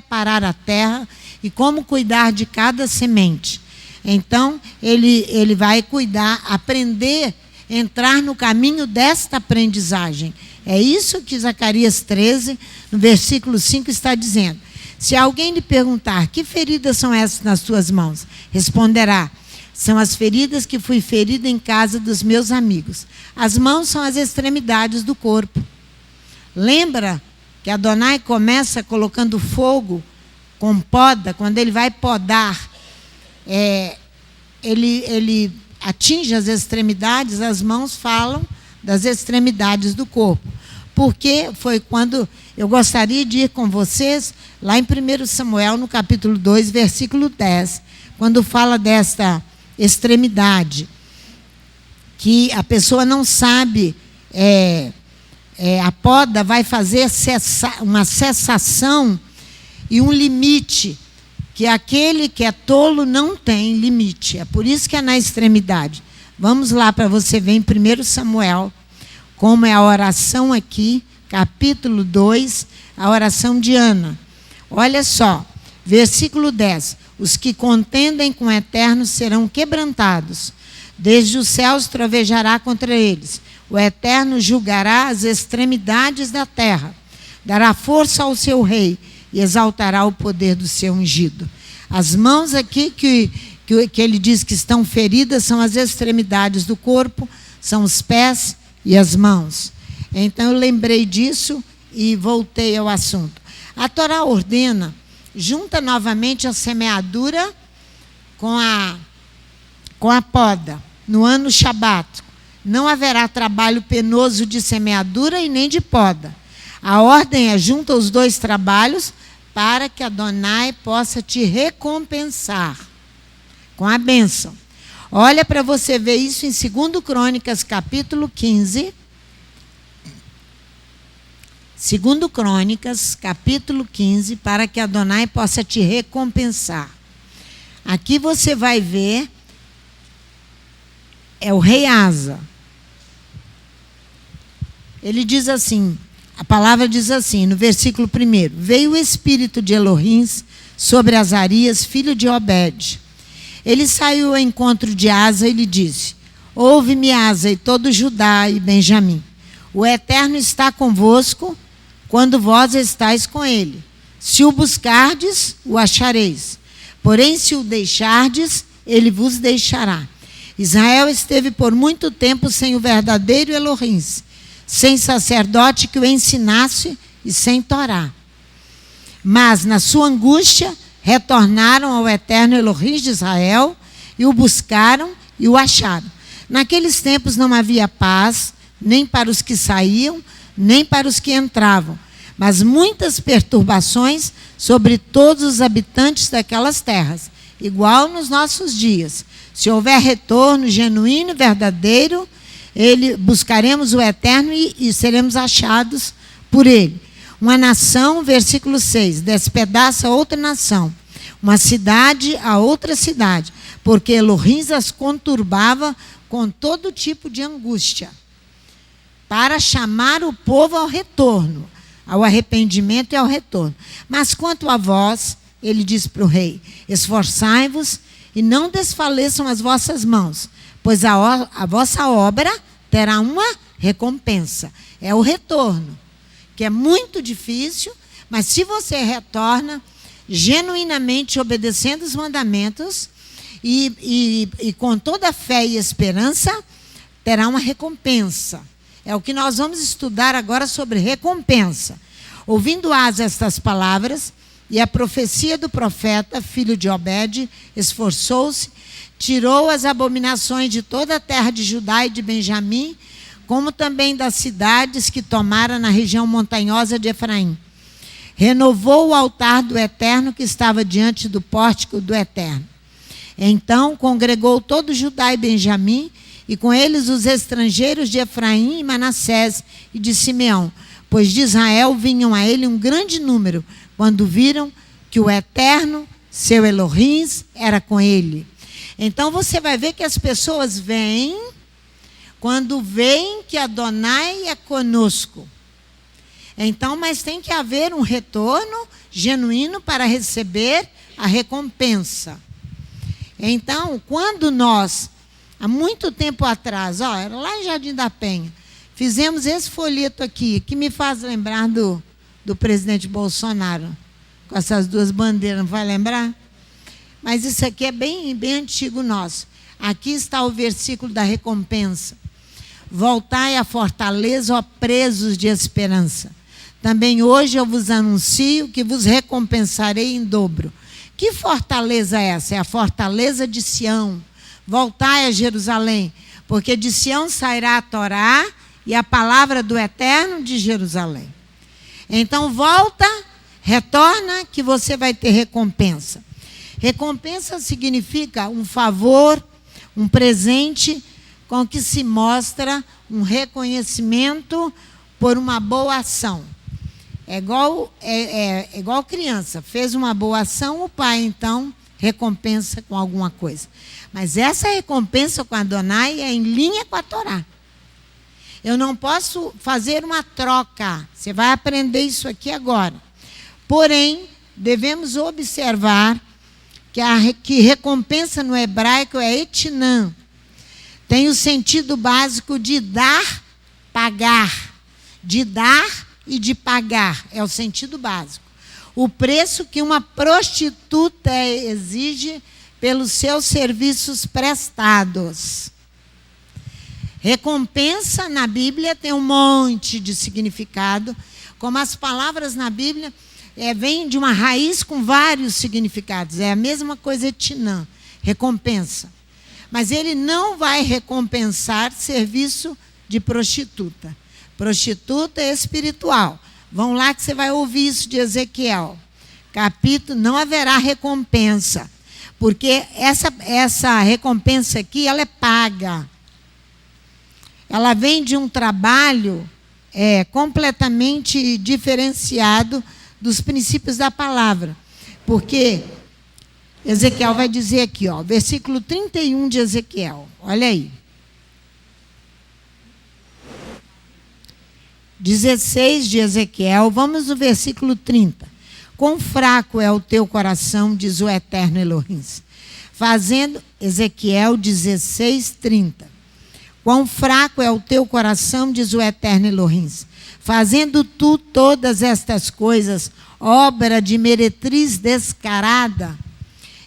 preparar a terra e como cuidar de cada semente. Então, ele vai cuidar, aprender, entrar no caminho desta aprendizagem. É isso que Zacarias 13, no versículo 5, está dizendo. Se alguém lhe perguntar, que feridas são essas nas tuas mãos? Responderá, são as feridas que fui ferido em casa dos meus amigos. As mãos são as extremidades do corpo. Lembra que Adonai começa colocando fogo com poda, quando ele vai podar, ele atinge as extremidades, as mãos falam das extremidades do corpo. Porque foi quando eu gostaria de ir com vocês lá em 1 Samuel, no capítulo 2, versículo 10, quando fala desta extremidade, que a pessoa não sabe, a poda vai fazer uma cessação e um limite, que aquele que é tolo não tem limite. É por isso que é na extremidade. Vamos lá para você ver em 1 Samuel, como é a oração aqui, capítulo 2, a oração de Ana. Olha só, versículo 10. Os que contendem com o Eterno serão quebrantados. Desde os céus trovejará contra eles. O Eterno julgará as extremidades da terra. Dará força ao seu rei e exaltará o poder do seu ungido. As mãos aqui que ele diz que estão feridas são as extremidades do corpo, são os pés e as mãos. Então eu lembrei disso e voltei ao assunto. A Torá ordena, junta novamente a semeadura com a poda, no ano Shabat. Não haverá trabalho penoso de semeadura e nem de poda. A ordem é junta os dois trabalhos para que Adonai possa te recompensar com a bênção. Olha para você ver isso em 2 Crônicas, capítulo 15. 2 Crônicas, capítulo 15, para que Adonai possa te recompensar. Aqui você vai ver, é o rei Asa. Ele diz assim, a palavra diz assim, no versículo 1, veio o espírito de Elohim sobre Azarias, filho de Obed. Ele saiu ao encontro de Asa e lhe disse, ouve-me, Asa, e todo Judá e Benjamim. O Eterno está convosco quando vós estáis com ele. Se o buscardes, o achareis. Porém, se o deixardes, ele vos deixará. Israel esteve por muito tempo sem o verdadeiro Elohim, sem sacerdote que o ensinasse e sem Torá. Mas, na sua angústia, retornaram ao eterno Elohim de Israel e o buscaram e o acharam. Naqueles tempos não havia paz, nem para os que saíam, nem para os que entravam, mas muitas perturbações sobre todos os habitantes daquelas terras, igual nos nossos dias. Se houver retorno genuíno e verdadeiro, buscaremos o Eterno e seremos achados por ele. Uma nação, versículo 6, despedaça outra nação, uma cidade a outra cidade, porque Elohim as conturbava com todo tipo de angústia, para chamar o povo ao retorno, ao arrependimento e ao retorno. Mas quanto a vós, ele diz para o rei, esforçai-vos e não desfaleçam as vossas mãos, pois a vossa obra terá uma recompensa. É o retorno, que é muito difícil, mas se você retorna genuinamente obedecendo os mandamentos e com toda a fé e esperança, terá uma recompensa. É o que nós vamos estudar agora sobre recompensa. Ouvindo Asa estas palavras e a profecia do profeta, filho de Obed, esforçou-se, tirou as abominações de toda a terra de Judá e de Benjamim, como também das cidades que tomara na região montanhosa de Efraim. Renovou o altar do Eterno que estava diante do pórtico do Eterno. Então congregou todo Judá e Benjamim, e com eles os estrangeiros de Efraim e Manassés e de Simeão, pois de Israel vinham a ele um grande número, quando viram que o Eterno, seu Elohim, era com ele. Então você vai ver que as pessoas vêm, quando veem que Adonai é conosco. Então, mas tem que haver um retorno genuíno para receber a recompensa. Então, quando nós, há muito tempo atrás, era lá em Jardim da Penha, fizemos esse folheto aqui, que me faz lembrar do presidente Bolsonaro, com essas duas bandeiras, não vai lembrar? Mas isso aqui é bem, bem antigo nosso. Aqui está o versículo da recompensa. Voltai à fortaleza, ó presos de esperança. Também hoje eu vos anuncio que vos recompensarei em dobro. Que fortaleza é essa? É a fortaleza de Sião. Voltai a Jerusalém, porque de Sião sairá a Torá e a palavra do Eterno de Jerusalém. Então volta, retorna, que você vai ter recompensa. Recompensa significa um favor, um presente com que se mostra um reconhecimento por uma boa ação. É igual criança, fez uma boa ação, o pai então recompensa com alguma coisa. Mas essa recompensa com Adonai é em linha com a Torá. Eu não posso fazer uma troca. Você vai aprender isso aqui agora. Porém, devemos observar que recompensa no hebraico é etinã. Tem o sentido básico de dar, pagar. De dar e de pagar. É o sentido básico. O preço que uma prostituta exige pelos seus serviços prestados. Recompensa na Bíblia tem um monte de significado, como as palavras na Bíblia vêm de uma raiz com vários significados. É a mesma coisa etinã, recompensa. Mas ele não vai recompensar serviço de prostituta. Prostituta espiritual. Vão lá que você vai ouvir isso de Ezequiel. Capítulo, não haverá recompensa. Porque essa recompensa aqui, ela é paga. Ela vem de um trabalho completamente diferenciado dos princípios da palavra. Porque Ezequiel vai dizer aqui, versículo 31 de Ezequiel. Olha aí. 16 de Ezequiel, vamos no versículo 30. Quão fraco é o teu coração, diz o Eterno Elohim. Fazendo, Ezequiel 16, 30. Quão fraco é o teu coração, diz o Eterno Elohim. Fazendo tu todas estas coisas, obra de meretriz descarada,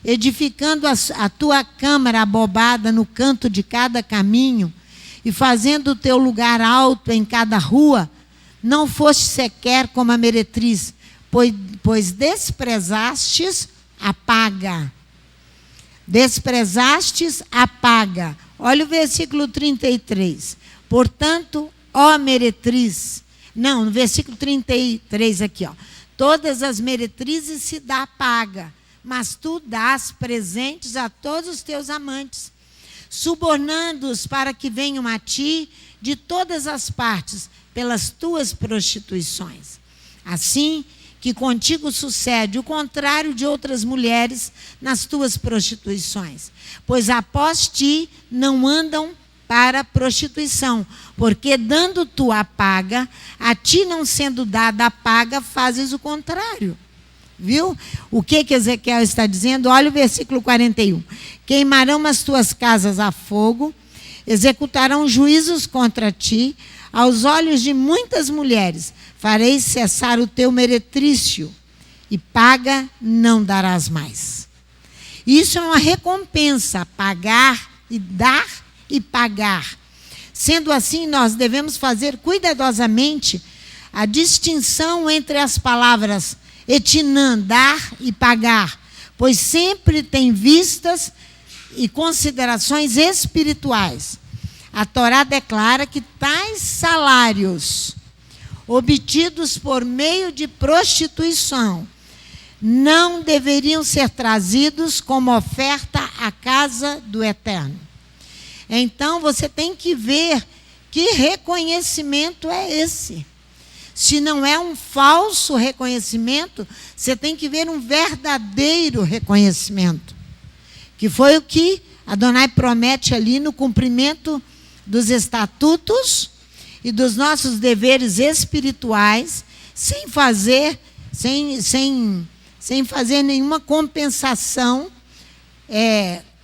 edificando a tua câmara abobada no canto de cada caminho, e fazendo o teu lugar alto em cada rua, não foste sequer como a meretriz, pois desprezastes a paga. Desprezastes a paga. Olha o versículo 33. Portanto, ó meretriz. Não, no versículo 33 aqui, todas as meretrizes se dá paga, mas tu dás presentes a todos os teus amantes, subornando-os para que venham a ti de todas as partes, pelas tuas prostituições. Assim que contigo sucede o contrário de outras mulheres nas tuas prostituições, pois após ti não andam para a prostituição, porque dando tu a paga, a ti não sendo dada a paga, fazes o contrário. Viu? O que Ezequiel está dizendo? Olha o versículo 41. Queimarão as tuas casas a fogo, executarão juízos contra ti, aos olhos de muitas mulheres, farei cessar o teu meretrício, e paga não darás mais. Isso é uma recompensa, pagar e dar e pagar. Sendo assim, nós devemos fazer cuidadosamente a distinção entre as palavras etinã, dar e pagar, pois sempre tem vistas e considerações espirituais. A Torá declara que tais salários obtidos por meio de prostituição não deveriam ser trazidos como oferta à casa do Eterno. Então, você tem que ver que reconhecimento é esse. Se não é um falso reconhecimento, você tem que ver um verdadeiro reconhecimento. Que foi o que Adonai promete ali no cumprimento dos estatutos e dos nossos deveres espirituais, sem fazer sem fazer nenhuma compensação,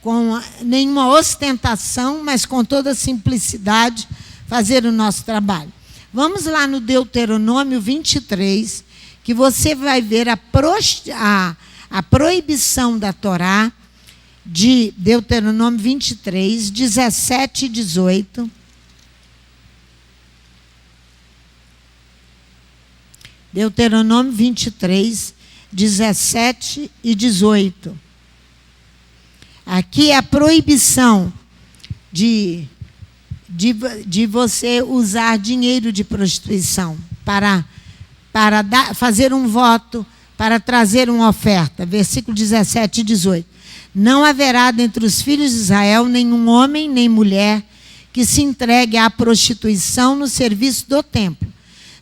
com nenhuma ostentação, mas com toda simplicidade, fazer o nosso trabalho. Vamos lá no Deuteronômio 23, que você vai ver a proibição da Torá, de Deuteronômio 23, 17 e 18. Deuteronômio 23, 17 e 18. Aqui é a proibição de você usar dinheiro de prostituição para fazer um voto, para trazer uma oferta. Versículo 17 e 18. Não haverá dentre os filhos de Israel nenhum homem nem mulher que se entregue à prostituição no serviço do templo.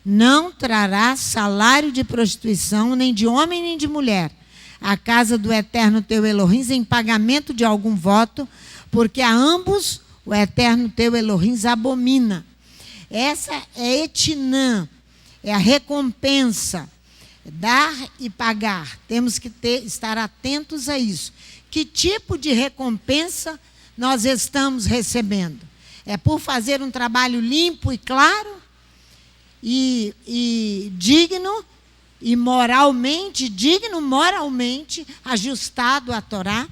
Não trará salário de prostituição, nem de homem nem de mulher, à casa do Eterno teu Elohim, em pagamento de algum voto, porque a ambos o Eterno teu Elohim abomina. Essa é etinã, é a recompensa, dar e pagar. Temos que estar atentos a isso. Que tipo de recompensa nós estamos recebendo? É por fazer um trabalho limpo e claro, e digno, e moralmente ajustado à Torá?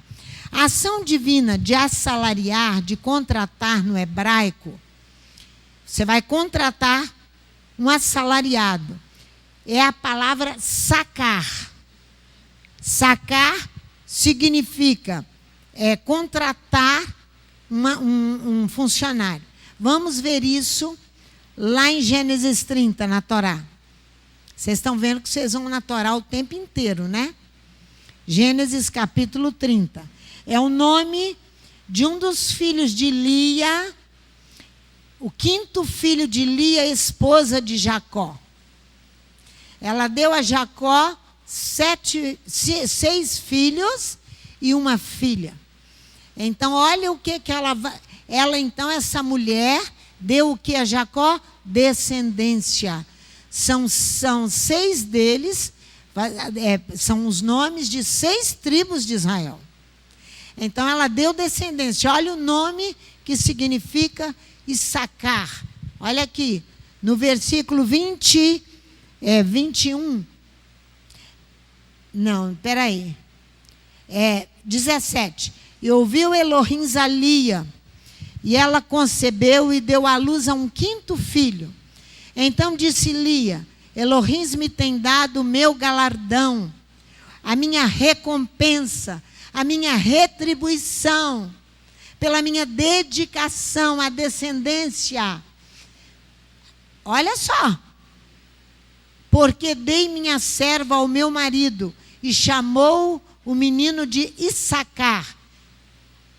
A ação divina de assalariar, de contratar no hebraico, você vai contratar um assalariado. É a palavra sacar. Sacar significa contratar um funcionário. Vamos ver isso lá em Gênesis 30, na Torá. Vocês estão vendo que vocês vão na Torá o tempo inteiro, né? Gênesis capítulo 30. É o nome de um dos filhos de Lia, o quinto filho de Lia, esposa de Jacó. Ela deu a Jacó 6 filhos e uma filha. Então, olha o que ela então, essa mulher, deu o que a Jacó? Descendência. São 6 deles, são os nomes de 6 tribos de Israel. Então, ela deu descendência. Olha o nome que significa Issacar. Olha aqui, no versículo 21. Não, peraí. 17. E ouviu Elohim a Lia, e ela concebeu e deu à luz a um quinto filho. Então disse Lia: Elohim me tem dado o meu galardão, a minha recompensa, a minha retribuição, pela minha dedicação à descendência. Olha só. Porque dei minha serva ao meu marido, e chamou o menino de Issacar.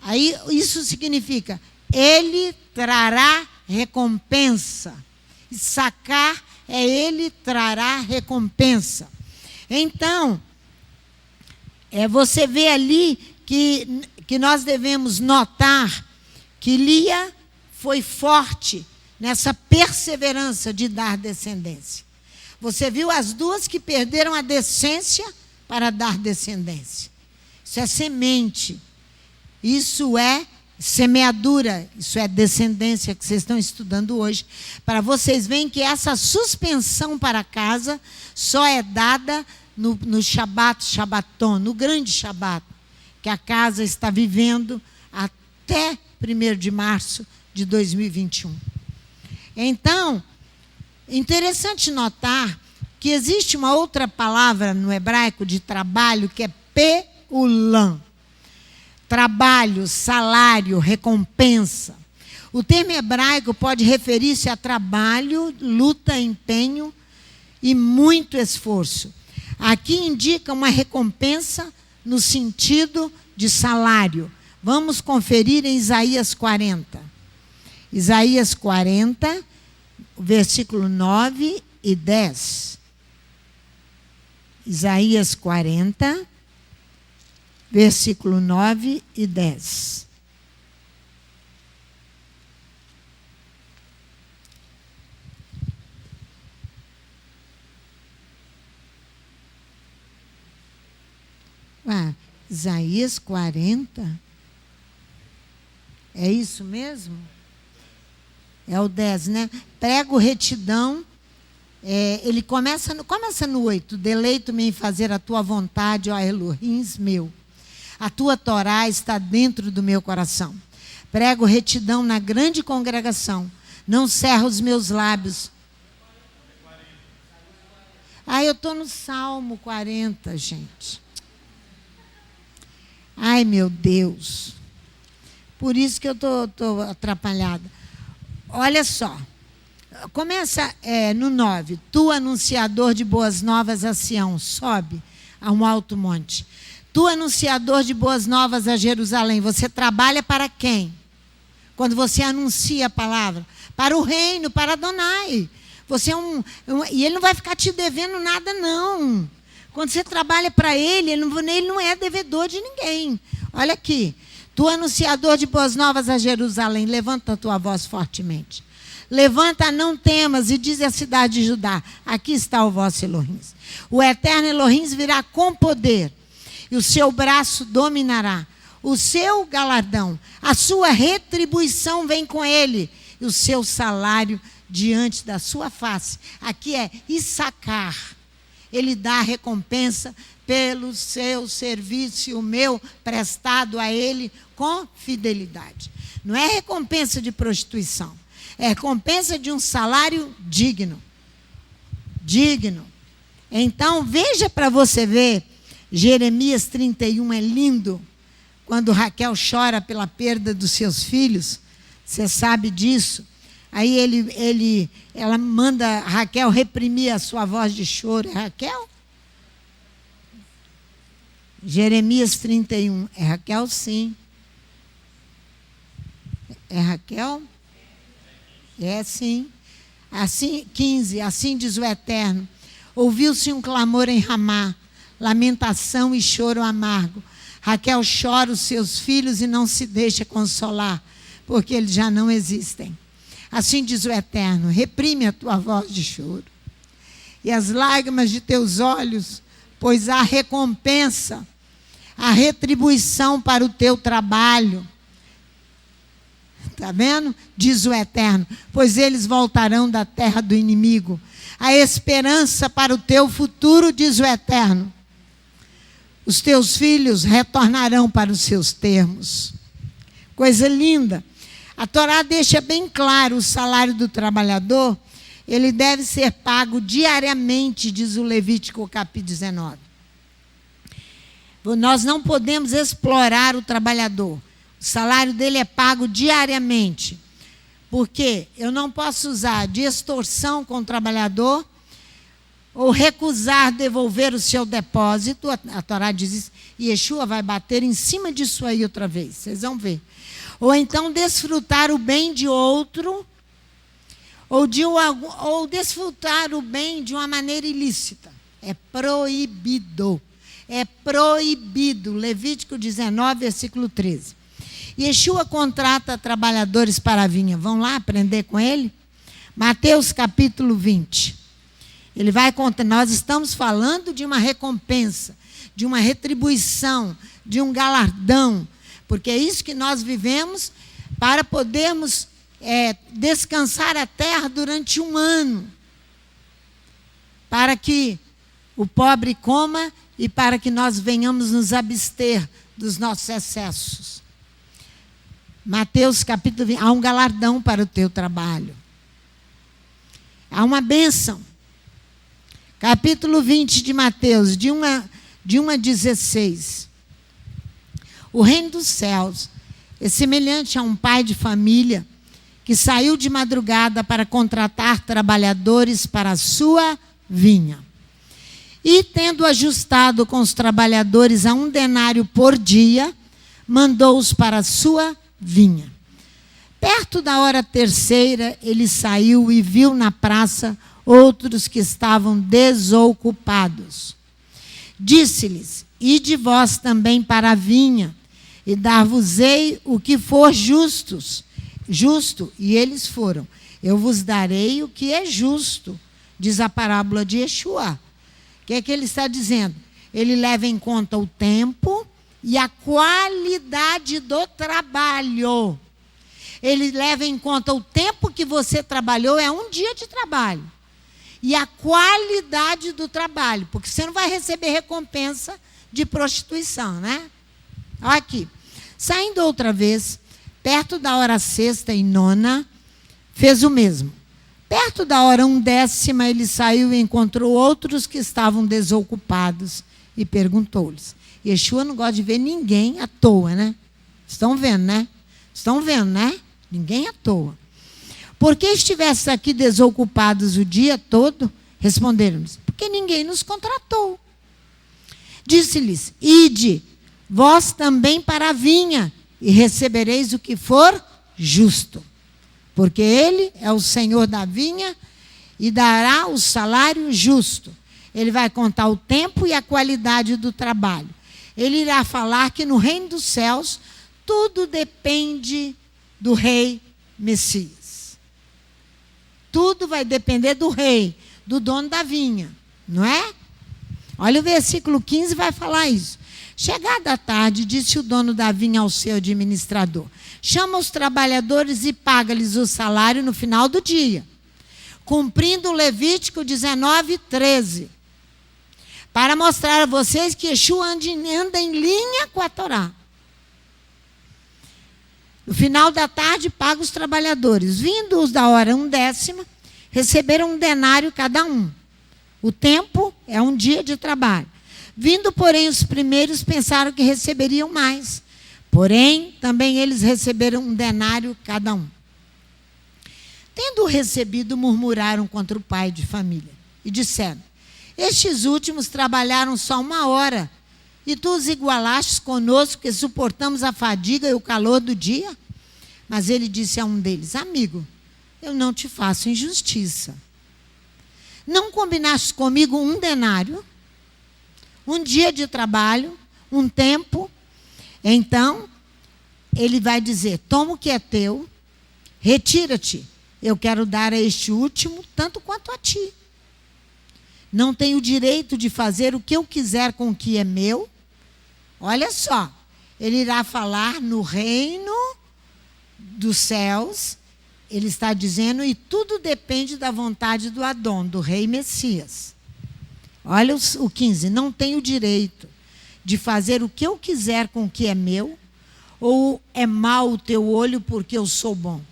Aí isso significa, ele trará recompensa. Issacar é ele trará recompensa. Então, você vê ali que nós devemos notar que Lia foi forte nessa perseverança de dar descendência. Você viu as duas que perderam a decência para dar descendência. Isso é semente. Isso é semeadura. Isso é descendência que vocês estão estudando hoje. Para vocês verem que essa suspensão para casa só é dada no Shabaton, no grande Shabat, que a casa está vivendo até 1º de março de 2021. Então, interessante notar que existe uma outra palavra no hebraico de trabalho que é peulam. Trabalho, salário, recompensa. O termo hebraico pode referir-se a trabalho, luta, empenho e muito esforço. Aqui indica uma recompensa no sentido de salário. Vamos conferir em Isaías 40. Isaías 40, versículo 9 e 10. Isaías 40, versículo 9 e 10. Isaías 40? É isso mesmo? É o 10, né? Prego retidão. Ele começa no 8. Deleito-me em fazer a tua vontade, ó Elohim meu. A tua Torá está dentro do meu coração. Prego retidão na grande congregação. Não cerro os meus lábios. Eu estou no Salmo 40, gente. Ai, meu Deus. Por isso que eu estou atrapalhada. Olha só. Começa no 9. Tu, anunciador de boas novas a Sião, sobe a um alto monte. Tu, anunciador de boas novas a Jerusalém. Você trabalha para quem? Quando você anuncia a palavra? Para o reino, para Adonai. Você e ele não vai ficar te devendo nada, não. Quando você trabalha para ele, ele não é devedor de ninguém. Olha aqui. Tu, anunciador de boas novas a Jerusalém, levanta a tua voz fortemente. Levanta, não temas, e diz à cidade de Judá, aqui está o vosso Elohim. O eterno Elohim virá com poder, e o seu braço dominará. O seu galardão, a sua retribuição vem com ele, e o seu salário diante da sua face. Aqui é Issacar. Ele dá a recompensa pelo seu serviço, e o meu prestado a ele com fidelidade. Não é recompensa de prostituição. É recompensa de um salário digno. Digno. Então, veja para você ver, Jeremias 31 é lindo, quando Raquel chora pela perda dos seus filhos, você sabe disso. Aí ela manda Raquel reprimir a sua voz de choro. É Raquel? Jeremias 31. É Raquel, sim. É Raquel? É, sim. Assim, 15. Assim diz o Eterno. Ouviu-se um clamor em Ramá, lamentação e choro amargo. Raquel chora os seus filhos e não se deixa consolar, porque eles já não existem. Assim diz o Eterno, reprime a tua voz de choro e as lágrimas de teus olhos, pois há recompensa, há retribuição para o teu trabalho. Está vendo? Diz o Eterno, pois eles voltarão da terra do inimigo. A esperança para o teu futuro, diz o Eterno. Os teus filhos retornarão para os seus termos. Coisa linda. A Torá deixa bem claro o salário do trabalhador, ele deve ser pago diariamente, diz o Levítico capítulo 19. Nós não podemos explorar o trabalhador. O salário dele é pago diariamente. Porque eu não posso usar de extorsão com o trabalhador ou recusar devolver o seu depósito. A Torá diz isso. E Yeshua vai bater em cima disso aí outra vez. Vocês vão ver. Ou então desfrutar o bem de outro, ou desfrutar o bem de uma maneira ilícita. É proibido. É proibido. Levítico 19, versículo 13. Yeshua contrata trabalhadores para a vinha. Vão lá aprender com ele? Mateus capítulo 20. Ele vai contar. Nós estamos falando de uma recompensa, de uma retribuição, de um galardão. Porque é isso que nós vivemos para podermos descansar a terra durante um ano. Para que o pobre coma e para que nós venhamos nos abster dos nossos excessos. Mateus capítulo 20, há um galardão para o teu trabalho. Há uma bênção. Capítulo 20 de Mateus, de 1 a 16. O reino dos céus é semelhante a um pai de família que saiu de madrugada para contratar trabalhadores para a sua vinha. E, tendo ajustado com os trabalhadores a 1 denário por dia, mandou-os para a sua vinha. Perto da hora terceira, ele saiu e viu na praça outros que estavam desocupados. Disse-lhes: ide vós também para a vinha, e dar-vos-ei o que for justo. E eles foram. Eu vos darei o que é justo, diz a parábola de Yeshua. O que é que ele está dizendo? ele leva em conta o tempo e a qualidade do trabalho. Ele leva em conta o tempo que você trabalhou, é um dia de trabalho. E a qualidade do trabalho, porque você não vai receber recompensa de prostituição, né? Olha aqui. Saindo outra vez, perto da hora sexta e nona, fez o mesmo. Perto da hora 1/10, ele saiu e encontrou outros que estavam desocupados e perguntou-lhes. Yeshua não gosta de ver ninguém à toa, né? Estão vendo, né? Estão vendo, né? Ninguém à toa. Por que estivesse aqui desocupados o dia todo? Responderam-lhes, porque ninguém nos contratou. Disse-lhes, ide, vós também para a vinha, e recebereis o que for justo. Porque ele é o Senhor da vinha e dará o salário justo. Ele vai contar o tempo e a qualidade do trabalho. Ele irá falar que no reino dos céus tudo depende do rei Messias. Tudo vai depender do rei, do dono da vinha, não é? Olha o versículo 15, vai falar isso. Chegada a tarde, disse o dono da vinha ao seu administrador, chama os trabalhadores e paga-lhes o salário no final do dia, cumprindo o Levítico 19:13, para mostrar a vocês que Yeshua anda em linha com a Torá. No final da tarde, paga os trabalhadores. Vindo os da hora 1/10, receberam 1 denário cada um. O tempo é um dia de trabalho. Vindo, porém, os primeiros pensaram que receberiam mais. Porém, também eles receberam 1 denário cada um. Tendo recebido, murmuraram contra o pai de família. E disseram, estes últimos trabalharam só 1 hora, e tu os igualastes conosco, que suportamos a fadiga e o calor do dia? Mas ele disse a um deles, amigo, eu não te faço injustiça. Não combinaste comigo 1 denário, 1 dia de trabalho, 1 tempo? Então, ele vai dizer, toma o que é teu, retira-te, eu quero dar a este último tanto quanto a ti. Não tenho o direito de fazer o que eu quiser com o que é meu? Olha só, ele irá falar no reino dos céus, ele está dizendo, e tudo depende da vontade do Adão, do rei Messias. Olha o 15, não tenho o direito de fazer o que eu quiser com o que é meu, ou é mau o teu olho porque eu sou bom?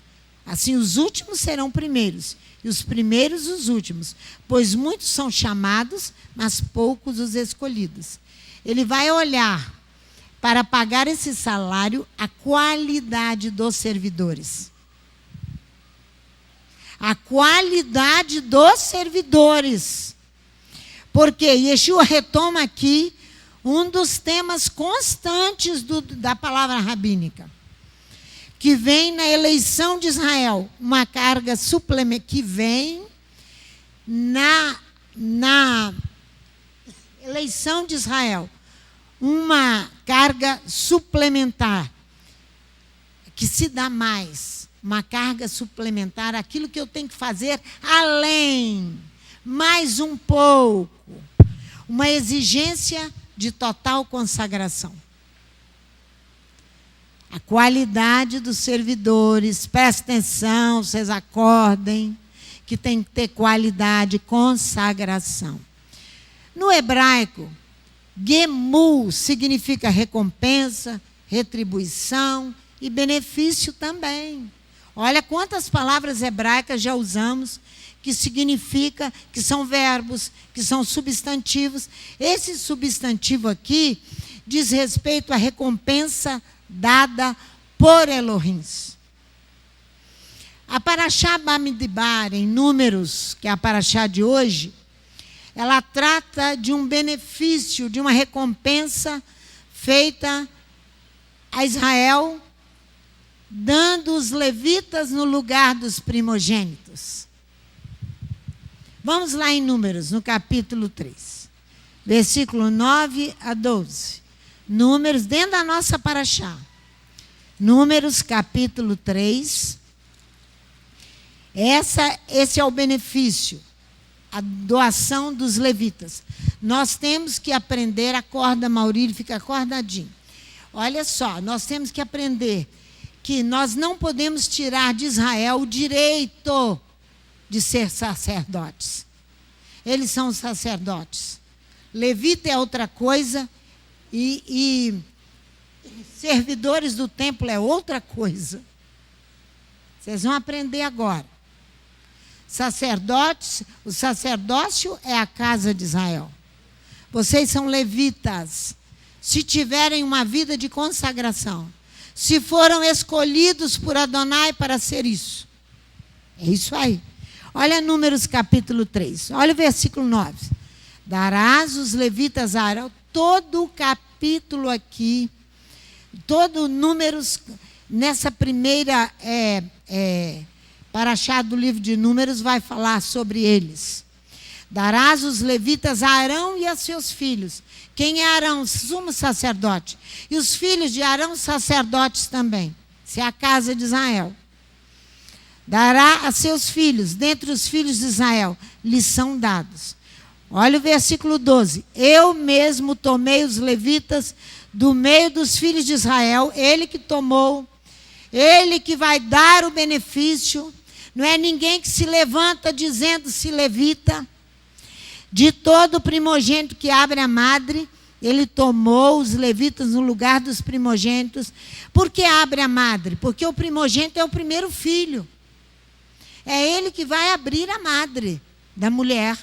Assim os últimos serão primeiros, e os primeiros os últimos, pois muitos são chamados, mas poucos os escolhidos. Ele vai olhar para pagar esse salário a qualidade dos servidores. A qualidade dos servidores. Porque Yeshua retoma aqui um dos temas constantes da palavra rabínica, que vem na eleição de Israel, uma carga suplementar, que vem na eleição de Israel, uma carga suplementar, que se dá mais, uma carga suplementar, aquilo que eu tenho que fazer além, mais um pouco, uma exigência de total consagração. A qualidade dos servidores, presta atenção, vocês acordem, que tem que ter qualidade, consagração. No hebraico, gemul significa recompensa, retribuição e benefício também. Olha quantas palavras hebraicas já usamos, que significa, que são verbos, que são substantivos. Esse substantivo aqui diz respeito à recompensa dada por Elohim. A Parashá Bamidbar, em Números, que é a Parashá de hoje, ela trata de um benefício, de uma recompensa feita a Israel, dando os levitas no lugar dos primogênitos. Vamos lá em Números, no capítulo 3, versículo 9 a 12. Números, dentro da nossa Parashá. Números, capítulo 3. Esse é o benefício. a doação dos levitas. Nós temos que aprender, acorda, Maurílio, fica acordadinho. Olha só, nós temos que aprender que nós não podemos tirar de Israel o direito de ser sacerdotes. Eles são sacerdotes. Levita é outra coisa e servidores do templo é outra coisa. Vocês vão aprender agora. Sacerdotes, o sacerdócio é a casa de Israel. Vocês são levitas. Se tiverem uma vida de consagração, se foram escolhidos por Adonai para ser isso. É isso aí. Olha Números capítulo 3. Olha o versículo 9. Darás os levitas a Arão. Todo o capítulo aqui, todo Números, nessa primeira paraxá do livro de Números, vai falar sobre eles. Darás os levitas a Arão e a seus filhos. Quem é Arão? Sumo sacerdote. E os filhos de Arão, sacerdotes também. Isso é a casa de Israel. Dará a seus filhos, dentre os filhos de Israel, lhes são dados. Olha o versículo 12. Eu mesmo tomei os levitas do meio dos filhos de Israel, ele que tomou, ele que vai dar o benefício. Não é ninguém que se levanta dizendo-se levita. De todo primogênito que abre a madre, ele tomou os levitas no lugar dos primogênitos. Por que abre a madre? Porque o primogênito é o primeiro filho. É ele que vai abrir a madre da mulher.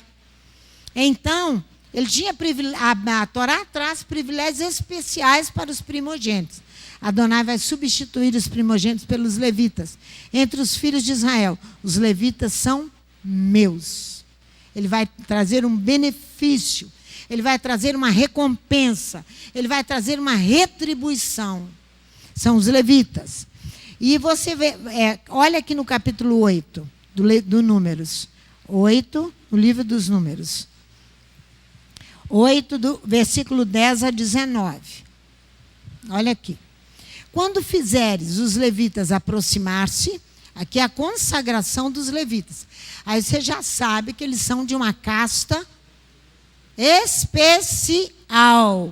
Então, ele tinha a Torá traz privilégios especiais para os primogênitos. Adonai vai substituir os primogênitos pelos levitas. Entre os filhos de Israel, os levitas são meus. Ele vai trazer um benefício, ele vai trazer uma recompensa, ele vai trazer uma retribuição. São os levitas. E você vê, olha aqui no capítulo 8 do Números. 8, no livro dos Números. 8, do versículo 10 a 19. Olha aqui. Quando fizeres os levitas aproximar-se, aqui é a consagração dos levitas. Aí você já sabe que eles são de uma casta especial,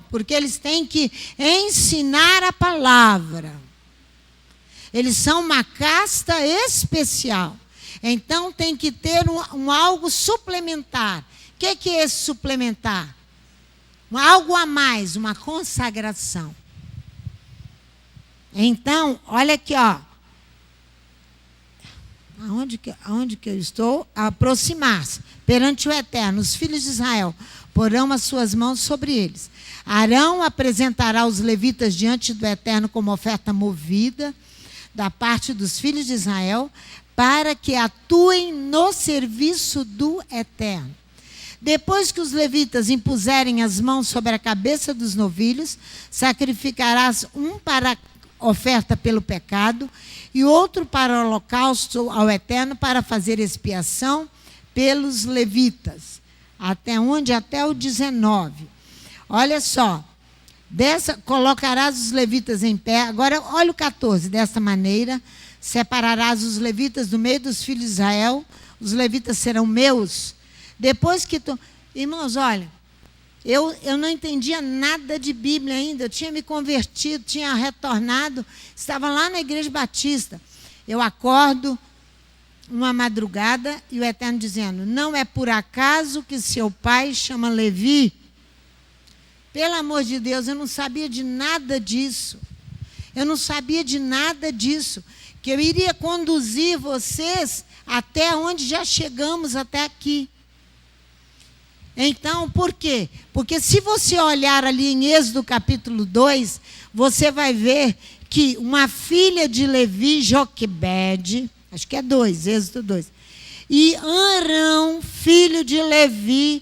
porque eles têm que ensinar a palavra. Eles são uma casta especial. Então tem que ter um algo suplementar. O que é esse suplementar? Algo a mais, uma consagração. Então, olha aqui, ó. Aonde que eu estou? Aproximar-se perante o Eterno. Os filhos de Israel porão as suas mãos sobre eles. Arão apresentará os levitas diante do Eterno como oferta movida da parte dos filhos de Israel, para que atuem no serviço do Eterno. Depois que os levitas impuserem as mãos sobre a cabeça dos novilhos, sacrificarás um para oferta pelo pecado e outro para o holocausto ao Eterno, para fazer expiação pelos levitas. Até onde? Até o 19. Olha só. Colocarás os levitas em pé. Agora, olha o 14. Desta maneira, separarás os levitas do meio dos filhos de Israel. Os levitas serão meus. Depois que tu... Irmãos, olha, eu não entendia nada de Bíblia ainda. Eu tinha me convertido, tinha retornado. Estava lá na Igreja Batista. Eu acordo uma madrugada e o Eterno dizendo: não é por acaso que seu pai chama Levi? Pelo amor de Deus, eu não sabia de nada disso. Eu não sabia de nada disso. Que eu iria conduzir vocês até onde já chegamos até aqui. Então, por quê? Porque se você olhar ali em Êxodo capítulo 2, você vai ver que uma filha de Levi, Joquebede, acho que é 2, Êxodo 2, e Arão, filho de Levi,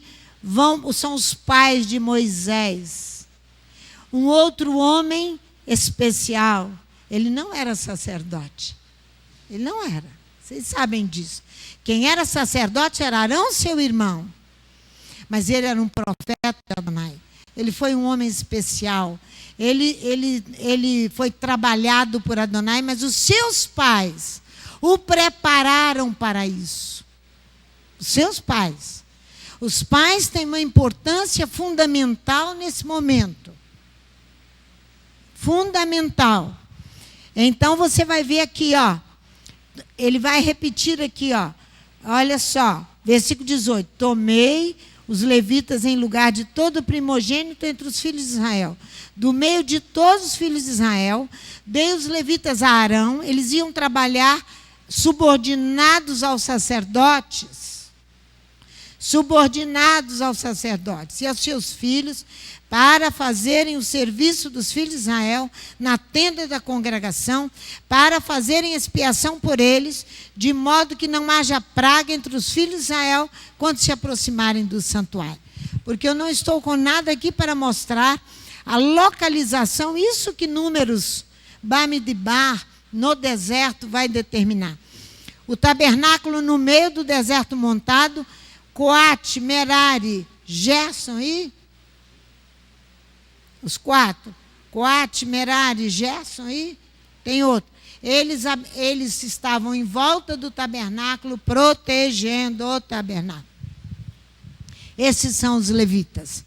são os pais de Moisés. Um outro homem especial, ele não era sacerdote. Ele não era. Vocês sabem disso. Quem era sacerdote era Arão, seu irmão. Mas ele era um profeta de Adonai. Ele foi um homem especial. Ele foi trabalhado por Adonai, mas os seus pais o prepararam para isso. Os seus pais. Os pais têm uma importância fundamental nesse momento. Fundamental. Então você vai ver aqui, ó. Ele vai repetir aqui, ó. Olha só, versículo 18. Tomei os levitas em lugar de todo primogênito entre os filhos de Israel. Do meio de todos os filhos de Israel, dei os levitas a Arão, eles iam trabalhar subordinados aos sacerdotes, e aos seus filhos, para fazerem o serviço dos filhos de Israel na tenda da congregação, para fazerem expiação por eles, de modo que não haja praga entre os filhos de Israel quando se aproximarem do santuário. Porque eu não estou com nada aqui para mostrar a localização, isso que Números, Bamidbar, no deserto, vai determinar. O tabernáculo no meio do deserto montado, Coate, Merari, Gerson e... Os quatro. Coate, Merari, Gerson e... Tem outro. Eles estavam em volta do tabernáculo, protegendo o tabernáculo. Esses são os levitas.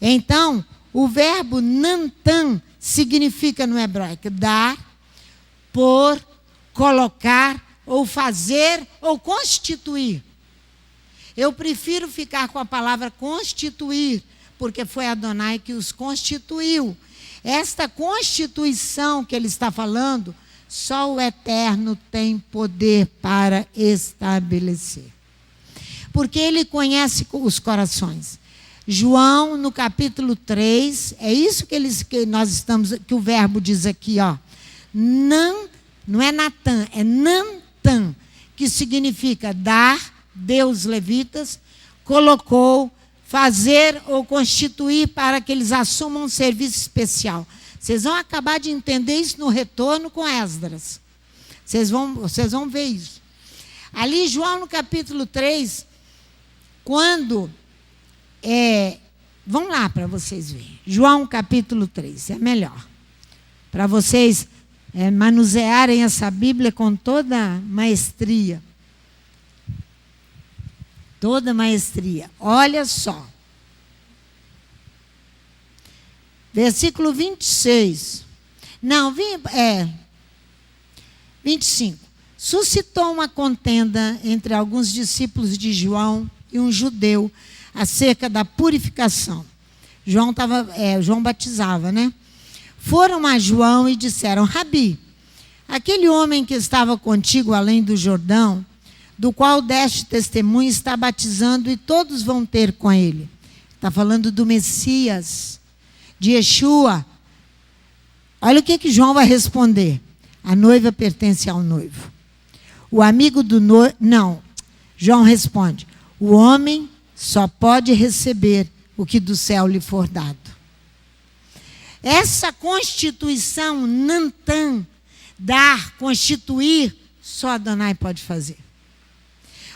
Então, o verbo nantan significa no hebraico dar, pôr, colocar, ou fazer, ou constituir. Eu prefiro ficar com a palavra constituir, porque foi Adonai que os constituiu. Esta constituição que ele está falando, só o Eterno tem poder para estabelecer. Porque ele conhece os corações. João, no capítulo 3, é isso que nós estamos, que o verbo diz aqui, ó. Não é Natan, é Nantan, que significa dar, Deus levitas, colocou, fazer ou constituir para que eles assumam um serviço especial. Vocês vão acabar de entender isso no retorno com Esdras. Vocês vão ver isso. Ali, João, no capítulo 3, quando... vão lá para vocês verem. João, capítulo 3, é melhor. Para vocês manusearem essa Bíblia com toda maestria. Toda maestria. Olha só. Versículo 26. Não, 25. Suscitou uma contenda entre alguns discípulos de João e um judeu acerca da purificação. João batizava, né? Foram a João e disseram: Rabi, aquele homem que estava contigo além do Jordão, do qual deste testemunho, está batizando e todos vão ter com ele. Está falando do Messias, de Yeshua. Olha o que João vai responder. A noiva pertence ao noivo. O amigo do noivo... Não, João responde: o homem só pode receber o que do céu lhe for dado. Essa constituição, nantan, dar, constituir, só Adonai pode fazer.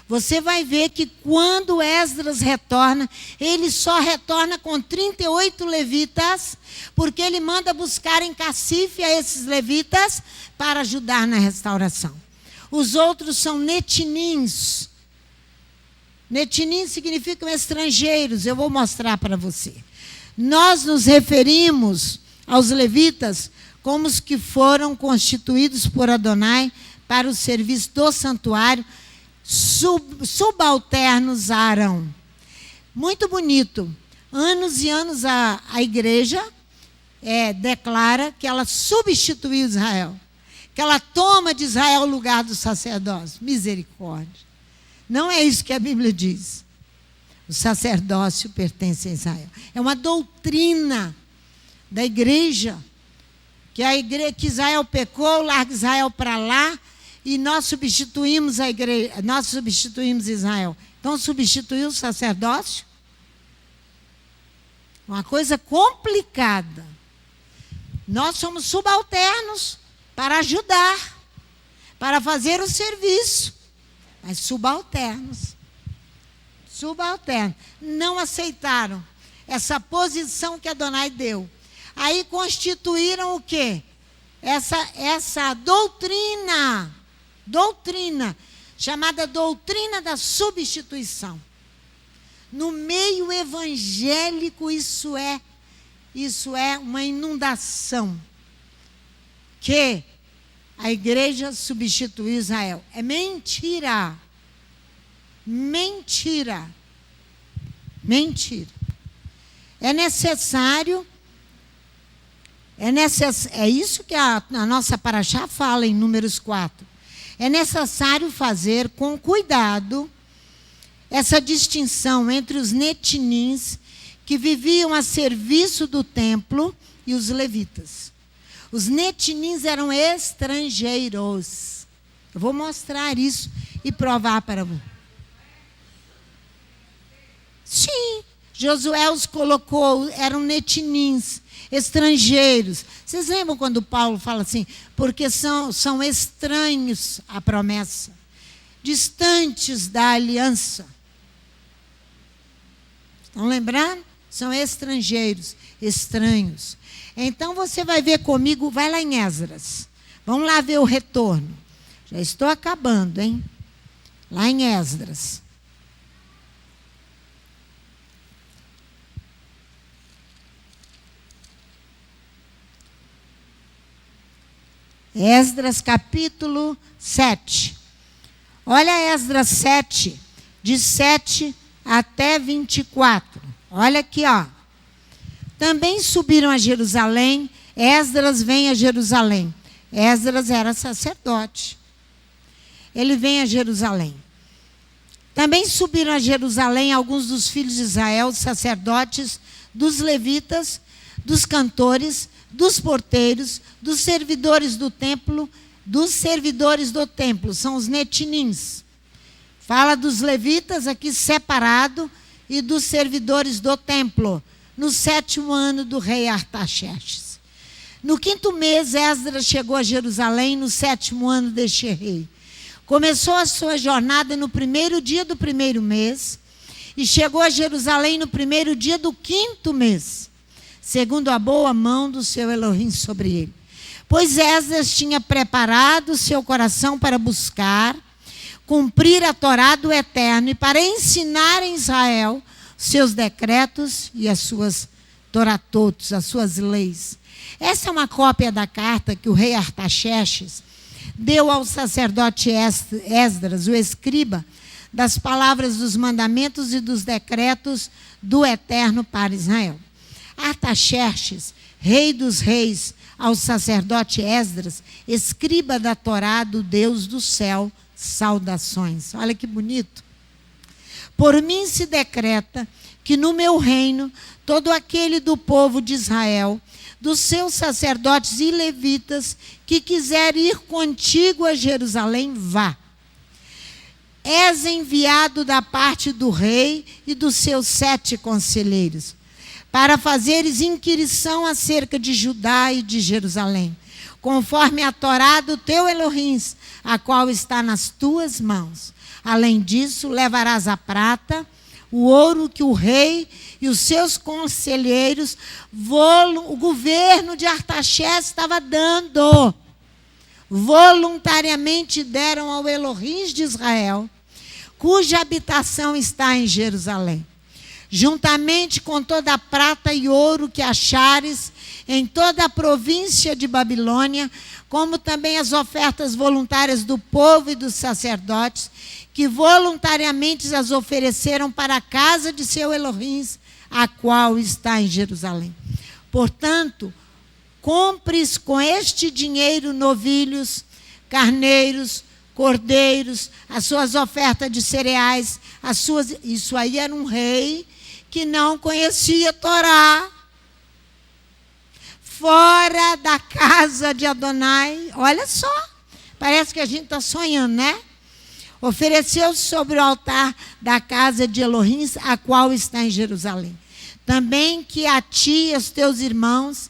Você vai ver que quando Esdras retorna, ele só retorna com 38 levitas, porque ele manda buscar em cacife a esses levitas para ajudar na restauração. Os outros são netinins. Netinins significam estrangeiros, eu vou mostrar para você. Nós nos referimos aos levitas como os que foram constituídos por Adonai para o serviço do santuário, subalternos a Arão. Muito bonito. Anos e anos a igreja declara que ela substituiu Israel, que ela toma de Israel o lugar do sacerdócio. Misericórdia. Não é isso que a Bíblia diz. O sacerdócio pertence a Israel. É uma doutrina da igreja, que Israel pecou, larga Israel para lá, e nós substituímos a igreja, nós substituímos Israel. Então, substituiu o sacerdócio? Uma coisa complicada. Nós somos subalternos para ajudar, para fazer o serviço, mas subalternos. Subalternos. Não aceitaram essa posição que Adonai deu. Aí constituíram o quê? Essa doutrina, chamada doutrina da substituição. No meio evangélico, isso é uma inundação. Que a igreja substituiu Israel. É mentira. Mentira. Mentira. É necessário. É isso que a nossa paraxá fala em Números 4. É necessário fazer com cuidado essa distinção entre os netinins, que viviam a serviço do templo, e os levitas. Os netinins eram estrangeiros. Eu vou mostrar isso e provar para você. Sim, Josué os colocou, eram netinins, estrangeiros. Vocês lembram quando Paulo fala assim? Porque são estranhos à promessa, distantes da aliança. Estão lembrando? São estrangeiros, estranhos. Então você vai ver comigo, vai lá em Esdras. Vamos lá ver o retorno. Já estou acabando, hein? Lá em Esdras. Esdras capítulo 7. Olha Esdras 7, de 7 até 24. Olha aqui, ó. Também subiram a Jerusalém. Esdras vem a Jerusalém. Esdras era sacerdote. Ele vem a Jerusalém. Também subiram a Jerusalém alguns dos filhos de Israel, sacerdotes, dos levitas, dos cantores, dos porteiros, dos servidores do templo, são os netinins. Fala dos levitas aqui separado e dos servidores do templo, no 7º ano do rei Artaxerxes. No 5º mês, Esdras chegou a Jerusalém, no 7º ano deste rei. Começou a sua jornada no 1º dia do 1º mês e chegou a Jerusalém no 1º dia do 5º mês, segundo a boa mão do seu Elohim sobre ele. Pois Esdras tinha preparado seu coração para buscar, cumprir a Torá do Eterno e para ensinar em Israel seus decretos e as suas toratotos, as suas leis. Essa é uma cópia da carta que o rei Artaxerxes deu ao sacerdote Esdras, o escriba, das palavras dos mandamentos e dos decretos do Eterno para Israel. Artaxerxes, rei dos reis, ao sacerdote Esdras, escriba da Torá do Deus do céu, saudações. Olha que bonito. Por mim se decreta que no meu reino, todo aquele do povo de Israel, dos seus sacerdotes e levitas, que quiser ir contigo a Jerusalém, vá. És enviado da parte do rei e dos seus 7 conselheiros, para fazeres inquirição acerca de Judá e de Jerusalém, conforme a Torá do teu Elohim, a qual está nas tuas mãos. Além disso, levarás a prata, o ouro que o rei e os seus conselheiros, o governo de Artaxerxes estava dando, voluntariamente deram ao Elohim de Israel, cuja habitação está em Jerusalém. Juntamente com toda a prata e ouro que achares em toda a província de Babilônia, como também as ofertas voluntárias do povo e dos sacerdotes, que voluntariamente as ofereceram para a casa de seu Elohim, a qual está em Jerusalém. Portanto, compres com este dinheiro novilhos, carneiros, cordeiros, as suas ofertas de cereais, isso aí era um rei que não conhecia a Torá. Fora da casa de Adonai, olha só, parece que a gente está sonhando, né? Ofereceu sobre o altar da casa de Elohim, a qual está em Jerusalém. Também que a ti e aos teus irmãos,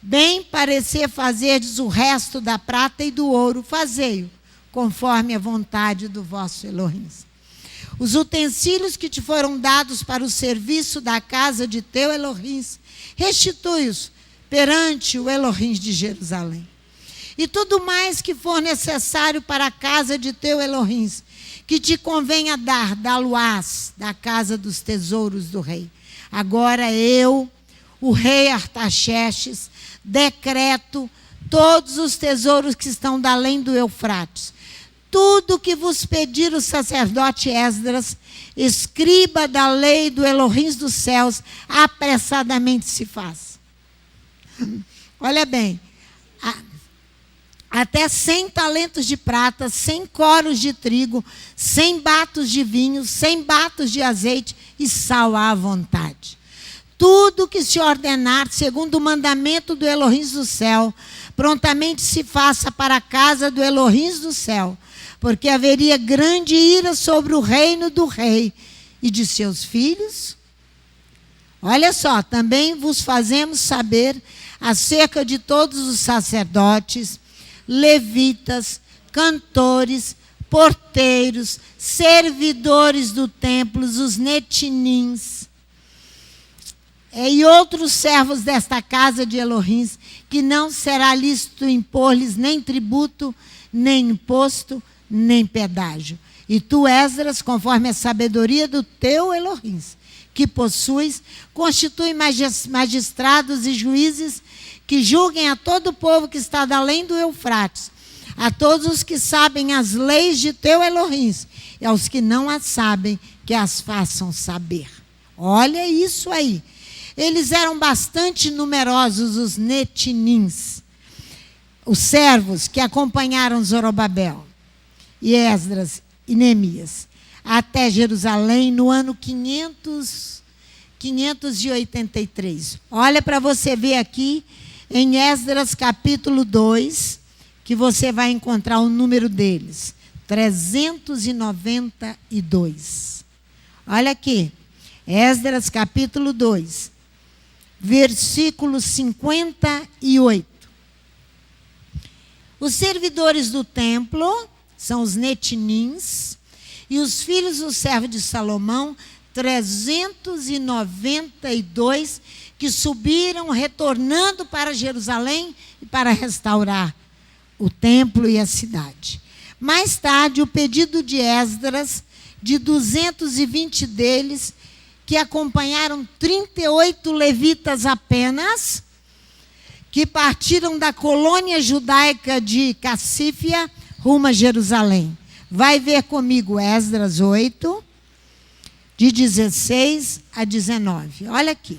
bem parecer fazerdes o resto da prata e do ouro, fazei-o, conforme a vontade do vosso Elohim. Os utensílios que te foram dados para o serviço da casa de teu Elohim, restitui-os perante o Elohim de Jerusalém. E tudo mais que for necessário para a casa de teu Elohim, que te convenha dá-lo-ás da casa dos tesouros do rei. Agora eu, o rei Artaxerxes, decreto todos os tesouros que estão da além do Eufrates. Tudo que vos pedir o sacerdote Esdras, escriba da lei do Elohim dos céus, apressadamente se faz. Olha bem, até 100 talentos de prata, 100 coros de trigo, 100 batos de vinho, 100 batos de azeite e sal à vontade. Tudo que se ordenar, segundo o mandamento do Elohim do céu, prontamente se faça para a casa do Elohim do céu, porque haveria grande ira sobre o reino do rei e de seus filhos. Olha só, também vos fazemos saber acerca de todos os sacerdotes, levitas, cantores, porteiros, servidores do templo, os netinins, e outros servos desta casa de Elohim, que não será lícito impor-lhes nem tributo, nem imposto, nem pedágio. E tu, Esdras, conforme a sabedoria do teu Elohim, que possuis, constitui magistrados e juízes que julguem a todo o povo que está além do Eufrates, a todos os que sabem as leis de teu Elohim, e aos que não as sabem, que as façam saber. Olha isso aí. Eles eram bastante numerosos, os netinins, os servos que acompanharam Zorobabel e Esdras e Neemias até Jerusalém no ano 583. Olha para você ver aqui em Esdras capítulo 2, que você vai encontrar o número deles, 392. Olha aqui, Esdras capítulo 2, versículo 58. Os servidores do templo são os netinins, e os filhos do servo de Salomão, 392, que subiram retornando para Jerusalém e para restaurar o templo e a cidade. Mais tarde, o pedido de Esdras, de 220 deles, que acompanharam 38 levitas apenas, que partiram da colônia judaica de Cassífia rumo a Jerusalém. Vai ver comigo Esdras 8, de 16 a 19. Olha aqui.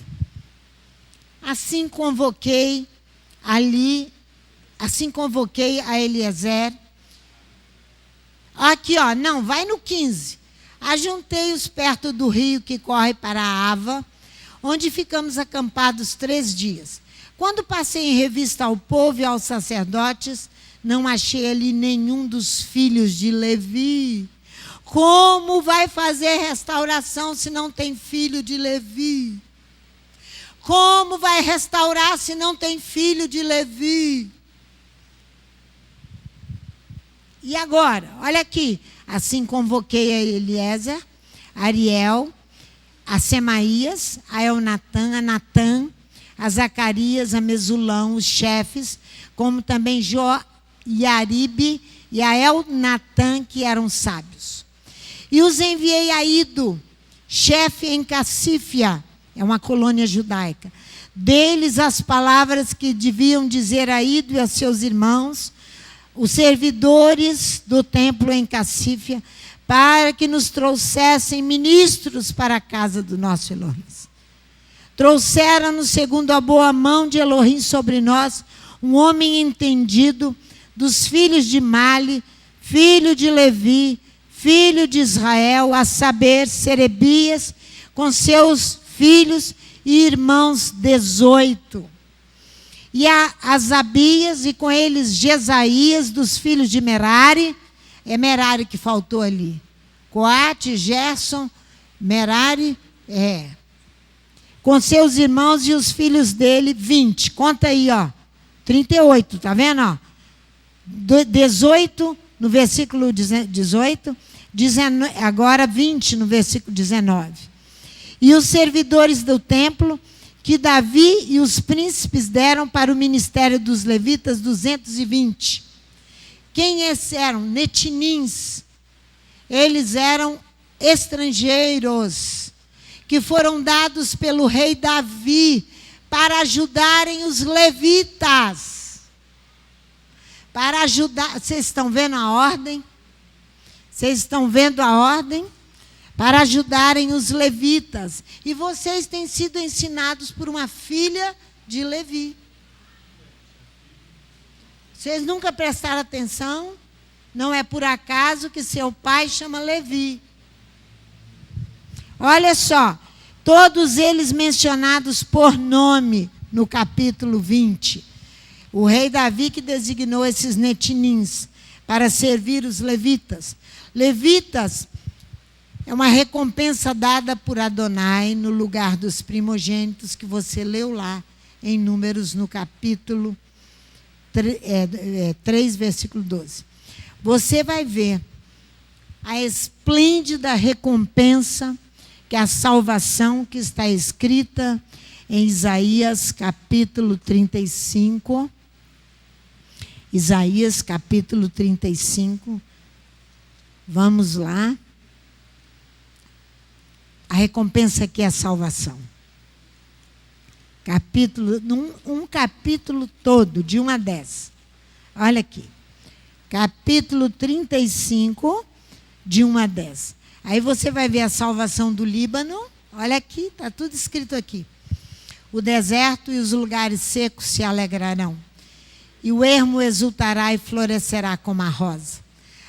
Assim convoquei a Eliezer. Aqui, ó, não, vai no 15. Ajuntei-os perto do rio que corre para a Ava, onde ficamos acampados 3 dias. Quando passei em revista ao povo e aos sacerdotes, não achei ali nenhum dos filhos de Levi. Como vai fazer restauração se não tem filho de Levi? Como vai restaurar se não tem filho de Levi? E agora, olha aqui. Assim convoquei a Eliezer, a Ariel, a Semaías, a Elnatã, a Natã, a Zacarias, a Mesulão, os chefes, como também Joiaribe e a Elnatã, que eram sábios. E os enviei a Ido, chefe em Cassífia, é uma colônia judaica. Deles as palavras que deviam dizer a Ido e a seus irmãos, os servidores do templo em Cassífia, para que nos trouxessem ministros para a casa do nosso Elohim. Trouxeram-nos, segundo a boa mão de Elohim sobre nós, um homem entendido dos filhos de Mali, filho de Levi, filho de Israel, a saber, Serebias, com seus filhos e irmãos 18. E a Asabias, e com eles Jesaías, dos filhos de Merari. É Merari que faltou ali. Coate, Gerson, Merari, com seus irmãos e os filhos dele, 20. Conta aí, ó. 38, tá vendo? Ó? 18 no versículo 18, agora 20 no versículo 19. E os servidores do templo, que Davi e os príncipes deram para o ministério dos levitas, 220. Quem esses eram? Netinins. Eles eram estrangeiros, que foram dados pelo rei Davi para ajudarem os levitas. Para ajudar, vocês estão vendo a ordem? Vocês estão vendo a ordem? Para ajudarem os levitas. E vocês têm sido ensinados por uma filha de Levi. Vocês nunca prestaram atenção? Não é por acaso que seu pai chama Levi. Olha só, todos eles mencionados por nome no capítulo 20. O rei Davi que designou esses netinins para servir os levitas. Levitas é uma recompensa dada por Adonai no lugar dos primogênitos que você leu lá em Números no capítulo 3, versículo 12. Você vai ver a esplêndida recompensa que é a salvação que está escrita em Isaías capítulo 35. Isaías capítulo 35. Vamos lá. A recompensa que é a salvação. Um capítulo todo, de 1 a 10. Olha aqui. Capítulo 35, de 1 a 10. Aí você vai ver a salvação do Líbano. Olha aqui, está tudo escrito aqui. O deserto e os lugares secos se alegrarão. E o ermo exultará e florescerá como a rosa.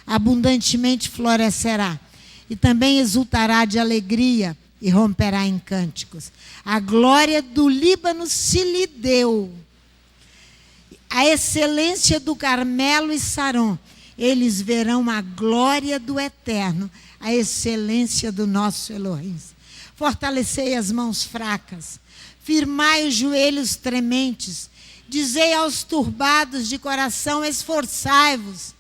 Abundantemente florescerá. E também exultará de alegria e romperá em cânticos. A glória do Líbano se lhe deu. A excelência do Carmelo e Saron. Eles verão a glória do Eterno, a excelência do nosso Elohim. Fortalecei as mãos fracas, firmai os joelhos trementes, dizei aos turbados de coração, esforçai-vos,